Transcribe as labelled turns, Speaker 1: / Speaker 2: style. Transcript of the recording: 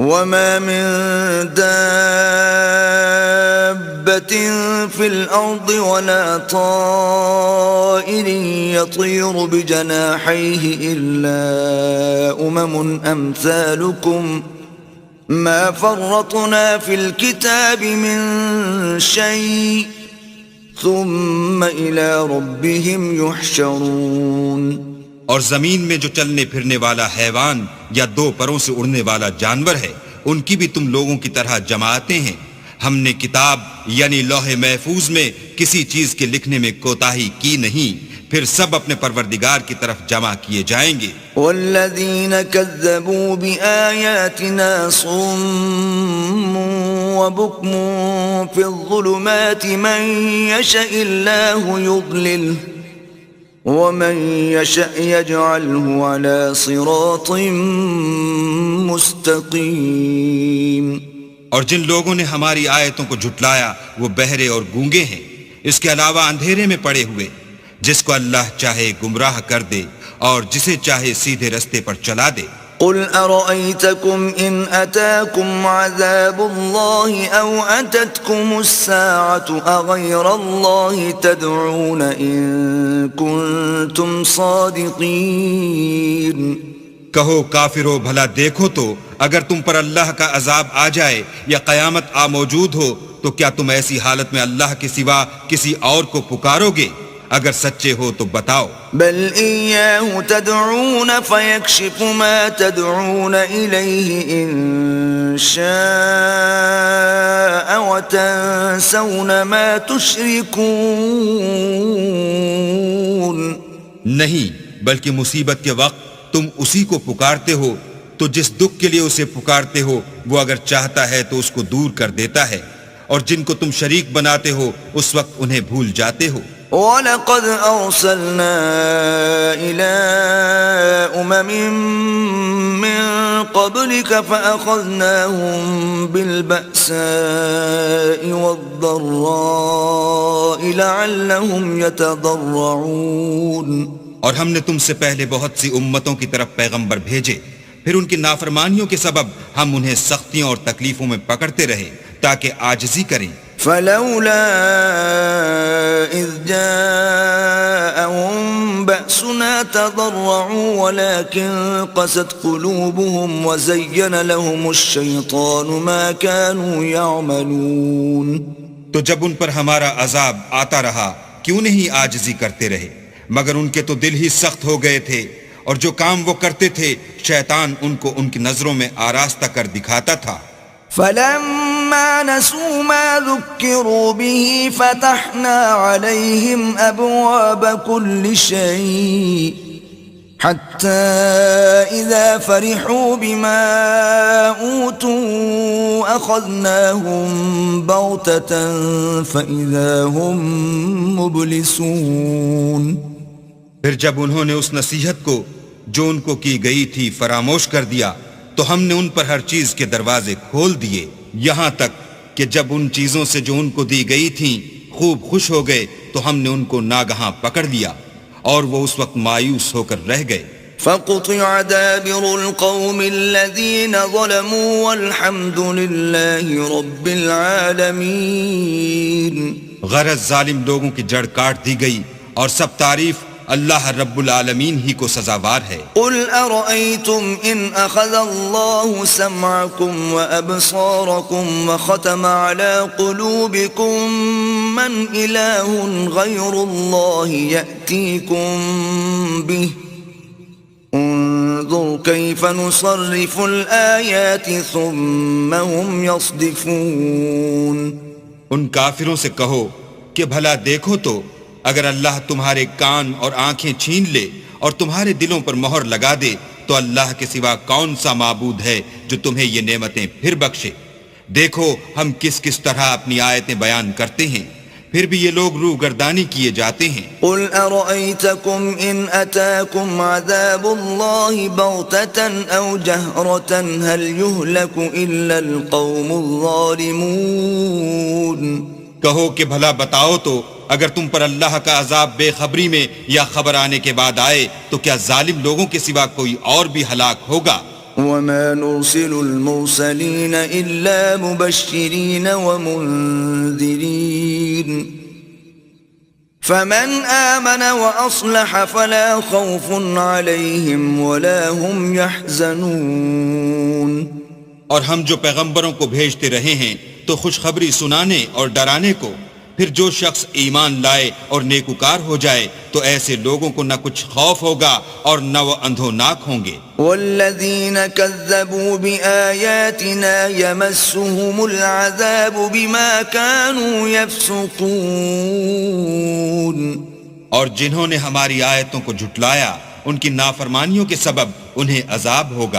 Speaker 1: وما من دابة في الأرض ولا طائر يطير بجناحيه إلا أمثالكم ما فرطنا في الكتاب من شيء ثم إلى ربهم يحشرون.
Speaker 2: اور زمین میں جو چلنے پھرنے والا حیوان یا دو پروں سے اڑنے والا جانور ہے ان کی بھی تم لوگوں کی طرح جماعتیں ہیں. ہم نے کتاب یعنی لوح محفوظ میں کسی چیز کے لکھنے میں کوتاہی کی نہیں، پھر سب اپنے پروردگار کی طرف جمع کیے جائیں گے.
Speaker 1: والذین کذبوا بآیاتنا صم وبکم فی الظلمات من یشاء اللہ یضللہ ومن یشاء یجعلہ علی صراط مستقیم.
Speaker 2: اور جن لوگوں نے ہماری آیتوں کو جھٹلایا وہ بہرے اور گونگے ہیں، اس کے علاوہ اندھیرے میں پڑے ہوئے. جس کو اللہ چاہے گمراہ کر دے اور جسے چاہے سیدھے رستے پر چلا دے.
Speaker 1: قل ارأيتكم إن أتاكم عذاب الله أو أتتكم الساعة أغير الله تدعون إن كنتم صادقين.
Speaker 2: کہو کافرو بھلا دیکھو تو اگر تم پر اللہ کا عذاب آ جائے یا قیامت آ موجود ہو تو کیا تم ایسی حالت میں اللہ کے سوا کسی اور کو پکارو گے؟ اگر سچے ہو تو بتاؤ.
Speaker 1: بل إياه تدعون فيكشف ما تدعون إليه إن شاء وتنسون ما تشركون.
Speaker 2: نہیں، بلکہ مصیبت کے وقت تم اسی کو پکارتے ہو تو جس دکھ کے لیے اسے پکارتے ہو وہ اگر چاہتا ہے تو اس کو دور کر دیتا ہے، اور جن کو تم شریک بناتے ہو اس وقت انہیں بھول جاتے ہو.
Speaker 1: وَلَقَدْ أَرْسَلْنَا إِلَىٰ أُمَمٍ مِّن قَبْلِكَ فَأَخَذْنَاهُم بِالْبَأْسَاءِ وَالضَّرَّاءِ لَعَلَّهُمْ يَتَضَرَّعُونَ.
Speaker 2: اور ہم نے تم سے پہلے بہت سی امتوں کی طرف پیغمبر بھیجے، پھر ان کی نافرمانیوں کے سبب ہم انہیں سختیوں اور تکلیفوں میں پکڑتے رہے تاکہ عاجزی کریں.
Speaker 1: فلولا اذ جاءهم بأسنا تضرعوا ولكن قست قلوبهم وزين لهم الشيطان ما كانوا يعملون.
Speaker 2: تو جب ان پر ہمارا عذاب آتا رہا کیوں نہیں عاجزی کرتے رہے، مگر ان کے تو دل ہی سخت ہو گئے تھے، اور جو کام وہ کرتے تھے شیطان ان کو ان کی نظروں میں آراستہ کر دکھاتا تھا.
Speaker 1: فلما نسوا ما ذكروا به فتحنا عليهم أبواب كل شيء حتى إذا فرحوا بما أوتوا أخذناهم بغتة فإذا هم مبلسون.
Speaker 2: پھر جب انہوں نے اس نصیحت کو جو ان کو کی گئی تھی فراموش کر دیا تو ہم نے ان پر ہر چیز کے دروازے کھول دیے، یہاں تک کہ جب ان چیزوں سے جو ان کو دی گئی تھیں خوب خوش ہو گئے تو ہم نے ان کو ناگہاں پکڑ لیا اور وہ اس وقت مایوس ہو کر رہ گئے.
Speaker 1: فقطع دابر القوم الذين ظلموا والحمد لله رب العالمين.
Speaker 2: غرض ظالم لوگوں کی جڑ کاٹ دی گئی اور سب تعریف اللہ رب العالمین ہی کو سزاوار ہے.
Speaker 1: قل ارأيتم ان اخذ الله سمعكم وابصاركم وختم على قلوبكم من اله غير الله يأتيكم به انظر كيف نصرف الآيات ثم هم يصدفون.
Speaker 2: ان کافروں سے کہو کہ بھلا دیکھو تو اگر اللہ تمہارے کان اور آنکھیں چھین لے اور تمہارے دلوں پر مہر لگا دے تو اللہ کے سوا کون سا معبود ہے جو تمہیں یہ نعمتیں پھر بخشے. دیکھو ہم کس کس طرح اپنی آیتیں بیان کرتے ہیں، پھر بھی یہ لوگ روگردانی کیے جاتے ہیں.
Speaker 1: قل ارأيتكم ان اتاكم عذاب الله بغتة او جهرة هل يهلك الا القوم الظالمون.
Speaker 2: کہو کہ بھلا بتاؤ تو اگر تم پر اللہ کا عذاب بے خبری میں یا خبر آنے کے بعد آئے تو کیا ظالم لوگوں کے سوا کوئی اور بھی ہلاک ہوگا؟
Speaker 1: وما نرسل المرسلين إلا مبشرين ومنذرين فمن آمن وأصلح فلا خوف عليهم ولا هم يحزنون.
Speaker 2: اور ہم جو پیغمبروں کو بھیجتے رہے ہیں تو خوشخبری سنانے اور ڈرانے کو، پھر جو شخص ایمان لائے اور نیکوکار ہو جائے تو ایسے لوگوں کو نہ کچھ خوف ہوگا اور نہ وہ اندھوناک ہوں گے.
Speaker 1: والذين كذبوا بآياتنا يمسهم العذاب بما كانوا يفسقون.
Speaker 2: اور جنہوں نے ہماری آیتوں کو جھٹلایا ان کی نافرمانیوں کے سبب انہیں عذاب ہوگا.